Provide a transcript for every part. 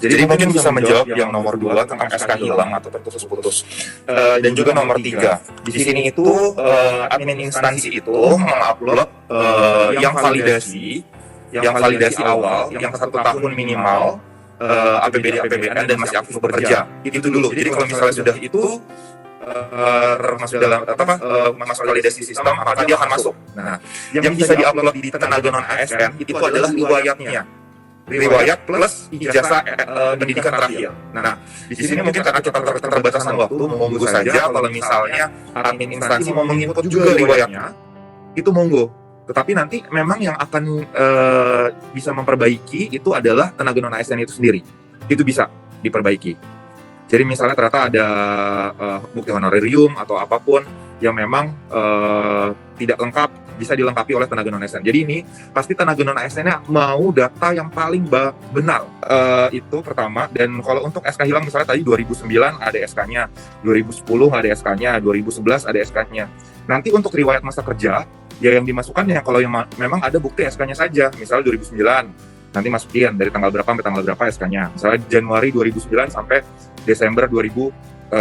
Jadi mungkin bisa menjawab yang nomor 2 tentang SK hilang atau terputus-putus. Dan juga nomor 3. Di sini itu admin instansi itu mengupload yang validasi awal, yang 1 tahun minimal, APBD APBN dan masih aktif bekerja. Itu dulu. Jadi kalau misalnya sudah itu masuk dalam masuk validasi sistem, maka dia akan masuk. Nah, yang bisa diupload di tenaga non ASN itu adalah riwayat plus ijazah pendidikan terakhir. Nah, di sini mungkin karena kita keterbatasan waktu, monggo saja kalau misalnya admin instansi mau menginput juga riwayatnya, itu monggo. Tetapi nanti memang yang akan bisa memperbaiki itu adalah tenaga non ASN itu sendiri. Itu bisa diperbaiki. Jadi misalnya ternyata ada bukti honorarium atau apapun yang memang tidak lengkap, bisa dilengkapi oleh tenaga non ASN. Jadi ini pasti tenaga non ASN-nya mau data yang paling benar. Itu pertama. Dan kalau untuk SK hilang misalnya tadi 2009 ada SK-nya, 2010 ada SK-nya, 2011 ada SK-nya. Nanti untuk riwayat masa kerja, ya yang dimasukkan ya kalau yang memang ada bukti SK-nya saja. Misalnya 2009, nanti masukin dari tanggal berapa sampai tanggal berapa SK-nya. Misalnya Januari 2009 sampai Desember 2009.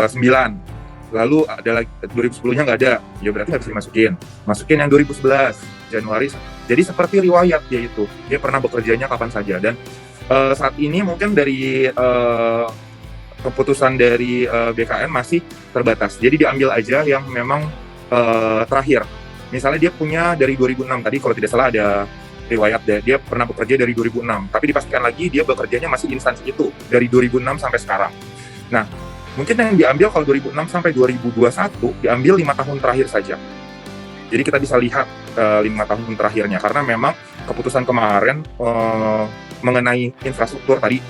Lalu ada lagi 2010-nya nggak ada, ya berarti nggak bisa dimasukin. Masukin yang 2011 Januari. Jadi seperti riwayat dia itu, dia pernah bekerjanya kapan saja. Dan saat ini mungkin dari keputusan dari BKN masih terbatas. Jadi diambil aja yang memang terakhir. Misalnya dia punya dari 2006 tadi, kalau tidak salah ada riwayat dia pernah bekerja dari 2006. Tapi dipastikan lagi dia bekerjanya masih di instansi itu dari 2006 sampai sekarang. Nah, mungkin yang diambil kalau 2006 sampai 2021 diambil 5 tahun terakhir saja. Jadi kita bisa lihat 5 tahun terakhirnya karena memang keputusan kemarin mengenai infrastruktur tadi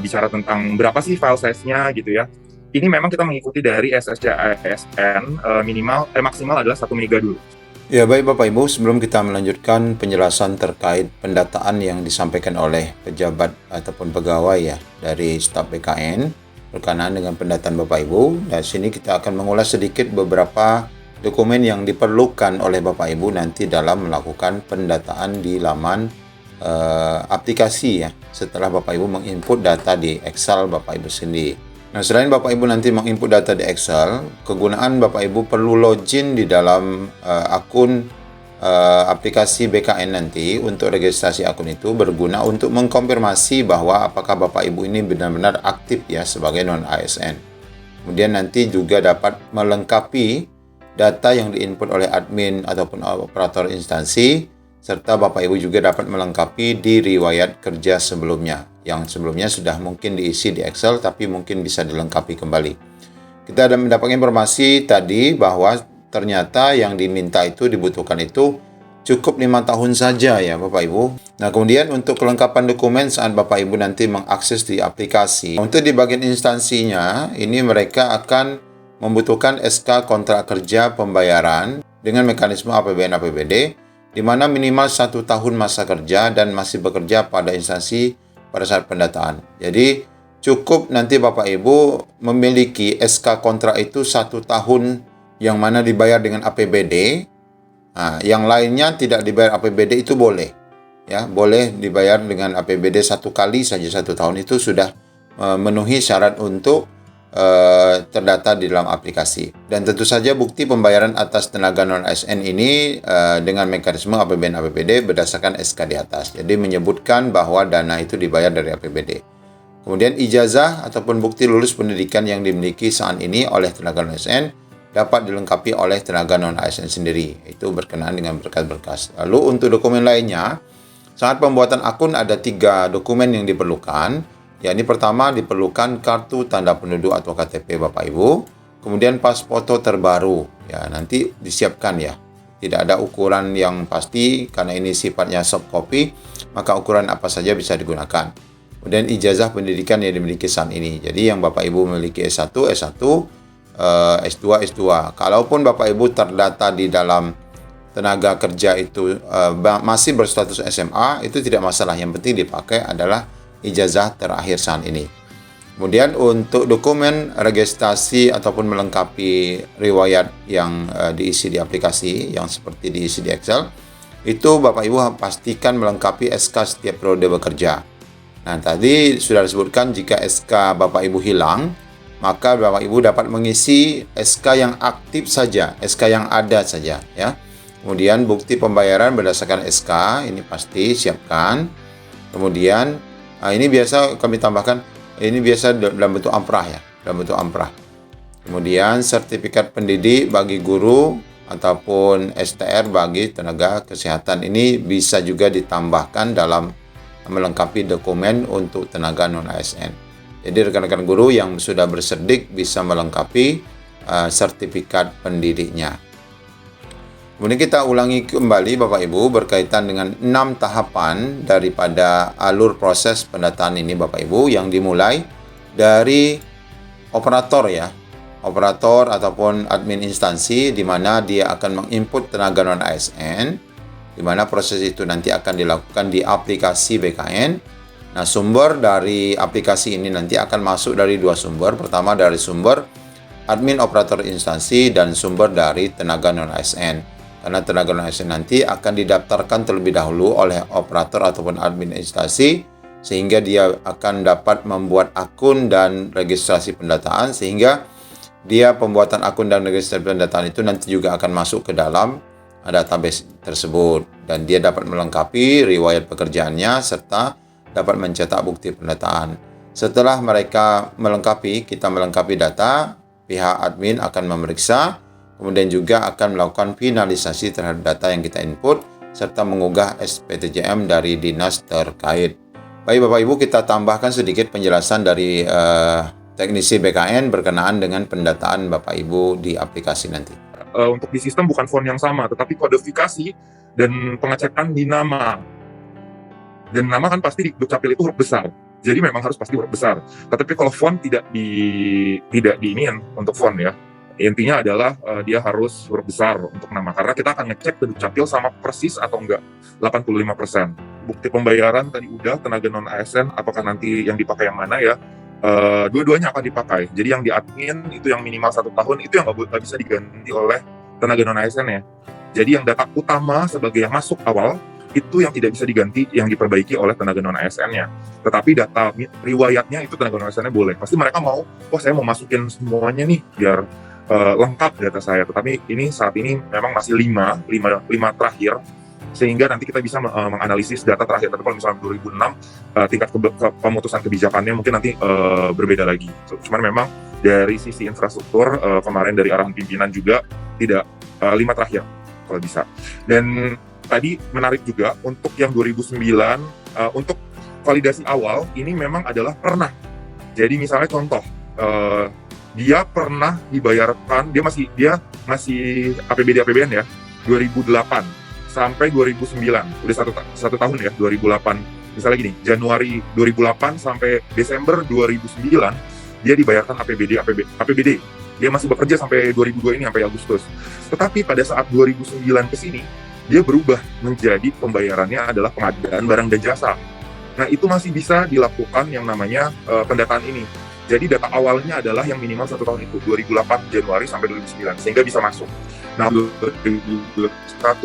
bicara tentang berapa sih file size-nya gitu ya. Ini memang kita mengikuti dari SSC ASN maksimal adalah 1 mega dulu. Ya baik Bapak Ibu, sebelum kita melanjutkan penjelasan terkait pendataan yang disampaikan oleh pejabat ataupun pegawai ya dari staf BKN berkenaan dengan pendataan Bapak Ibu, dan sini kita akan mengulas sedikit beberapa dokumen yang diperlukan oleh Bapak Ibu nanti dalam melakukan pendataan di laman aplikasi ya, setelah Bapak Ibu menginput data di Excel Bapak Ibu sendiri. Nah, selain Bapak Ibu nanti menginput data di Excel, kegunaan Bapak Ibu perlu login di dalam akun aplikasi BKN nanti. Untuk registrasi akun itu berguna untuk mengkonfirmasi bahwa apakah Bapak Ibu ini benar-benar aktif ya sebagai non-ASN. Kemudian nanti juga dapat melengkapi data yang diinput oleh admin ataupun operator instansi, serta Bapak Ibu juga dapat melengkapi di riwayat kerja sebelumnya, yang sebelumnya sudah mungkin diisi di Excel tapi mungkin bisa dilengkapi kembali. Kita ada mendapatkan informasi tadi bahwa ternyata yang diminta itu dibutuhkan itu cukup 5 tahun saja ya Bapak Ibu. Nah, kemudian untuk kelengkapan dokumen saat Bapak Ibu nanti mengakses di aplikasi, untuk di bagian instansinya ini mereka akan membutuhkan SK kontrak kerja pembayaran dengan mekanisme APBN APBD, di mana minimal 1 tahun masa kerja dan masih bekerja pada instansi pada saat pendataan. Jadi cukup nanti Bapak Ibu memiliki SK kontrak itu 1 tahun yang mana dibayar dengan APBD. Nah, yang lainnya tidak dibayar APBD itu boleh. Ya, boleh dibayar dengan APBD 1 kali saja 1 tahun, itu sudah memenuhi syarat untuk terdata di dalam aplikasi. Dan tentu saja bukti pembayaran atas tenaga non-ASN ini dengan mekanisme APBN APBD berdasarkan SK di atas. Jadi menyebutkan bahwa dana itu dibayar dari APBD. Kemudian ijazah ataupun bukti lulus pendidikan yang dimiliki saat ini oleh tenaga non-ASN dapat dilengkapi oleh tenaga non-ASN sendiri. Itu berkenaan dengan berkas-berkas. Lalu untuk dokumen lainnya, saat pembuatan akun ada 3 dokumen yang diperlukan. Ya, ini pertama diperlukan kartu tanda penduduk atau KTP Bapak Ibu, kemudian pas foto terbaru. Ya, nanti disiapkan ya. Tidak ada ukuran yang pasti karena ini sifatnya soft copy, maka ukuran apa saja bisa digunakan. Kemudian ijazah pendidikan yang dimiliki saat ini. Jadi yang Bapak Ibu memiliki S1, S1, S2, S2. Kalaupun Bapak Ibu terdata di dalam tenaga kerja itu masih berstatus SMA, itu tidak masalah. Yang penting dipakai adalah ijazah terakhir saat ini. Kemudian untuk dokumen registrasi ataupun melengkapi riwayat yang diisi di aplikasi yang seperti diisi di Excel, itu Bapak Ibu pastikan melengkapi SK setiap periode bekerja. Nah, tadi sudah disebutkan jika SK Bapak Ibu hilang, maka Bapak Ibu dapat mengisi SK yang aktif saja, SK yang ada saja ya. Kemudian bukti pembayaran berdasarkan SK, ini pasti siapkan. Kemudian ini biasa kami tambahkan, ini biasa dalam bentuk amprah ya, dalam bentuk amprah. Kemudian sertifikat pendidik bagi guru ataupun STR bagi tenaga kesehatan, ini bisa juga ditambahkan dalam melengkapi dokumen untuk tenaga non-ASN. Jadi rekan-rekan guru yang sudah bersedik bisa melengkapi sertifikat pendidiknya. Kemudian kita ulangi kembali Bapak Ibu berkaitan dengan 6 tahapan daripada alur proses pendataan ini Bapak Ibu, yang dimulai dari operator ya, operator ataupun admin instansi, di mana dia akan menginput tenaga non-ASN, di mana proses itu nanti akan dilakukan di aplikasi BKN. Nah, sumber dari aplikasi ini nanti akan masuk dari 2 sumber. Pertama dari sumber admin operator instansi dan sumber dari tenaga non-ASN. Karena tenaga non-ASN nanti akan didaftarkan terlebih dahulu oleh operator ataupun admin instansi, sehingga dia akan dapat membuat akun dan registrasi pendataan, sehingga dia pembuatan akun dan registrasi pendataan itu nanti juga akan masuk ke dalam database tersebut, dan dia dapat melengkapi riwayat pekerjaannya serta dapat mencetak bukti pendataan. Setelah mereka melengkapi, kita melengkapi data, pihak admin akan memeriksa, kemudian juga akan melakukan finalisasi terhadap data yang kita input serta mengunggah SPTJM dari dinas terkait. Baik Bapak Ibu, kita tambahkan sedikit penjelasan dari teknisi BKN berkenaan dengan pendataan Bapak Ibu di aplikasi nanti. Untuk di sistem bukan font yang sama, tetapi kodifikasi dan pengecekan di nama. Dan nama kan pasti di Dukcapil itu huruf besar, jadi memang harus pasti huruf besar. Tetapi kalau font tidak diiniin untuk font ya. Intinya adalah dia harus huruf besar untuk nama, karena kita akan ngecek ke Dukcapil sama persis atau enggak 85%. Bukti pembayaran tadi udah, tenaga non-ASN apakah nanti yang dipakai yang mana ya? Dua-duanya akan dipakai. Jadi yang di admin itu yang minimal 1 tahun itu yang nggak bisa diganti oleh tenaga non-ASN ya. Jadi yang data utama sebagai yang masuk awal itu yang tidak bisa diganti, yang diperbaiki oleh tenaga non-ASN-nya. Tetapi data riwayatnya itu tenaga non-ASN-nya boleh. Pasti mereka mau, saya mau masukin semuanya nih biar lengkap data saya. Tetapi ini saat ini memang masih 5 terakhir, sehingga nanti kita bisa menganalisis data terakhir. Tapi kalau misalnya 2006 tingkat pemutusan kebijakannya mungkin nanti berbeda lagi. Cuman memang dari sisi infrastruktur kemarin dari arahan pimpinan juga tidak 5 terakhir kalau bisa. Dan tadi menarik juga untuk yang 2009 untuk validasi awal ini memang adalah pernah. Jadi misalnya contoh dia pernah dibayarkan, dia masih APBD APBN ya 2008 sampai 2009, udah satu tahun ya, 2008. Misalnya gini, Januari 2008 sampai Desember 2009, dia dibayarkan APBD. Dia masih bekerja sampai 2002 ini, sampai Agustus. Tetapi pada saat 2009 ke sini, dia berubah menjadi pembayarannya adalah pengadaan barang dan jasa. Nah, itu masih bisa dilakukan yang namanya pendataan ini. Jadi data awalnya adalah yang minimal 1 tahun itu, 2008 Januari sampai 2009, sehingga bisa masuk. Nah, 2021,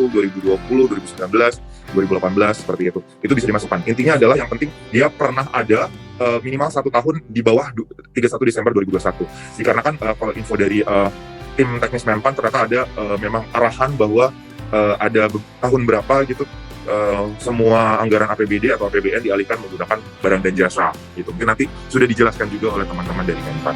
2020, 2019, 2018, seperti itu. Itu bisa dimasukkan. Intinya adalah yang penting dia pernah ada minimal 1 tahun di bawah 31 Desember 2021. Dikarenakan kalau info dari tim teknis Menpan ternyata ada memang arahan bahwa ada tahun berapa gitu semua anggaran APBD atau APBN dialihkan menggunakan barang dan jasa gitu. Mungkin nanti sudah dijelaskan juga oleh teman-teman dari Menpan.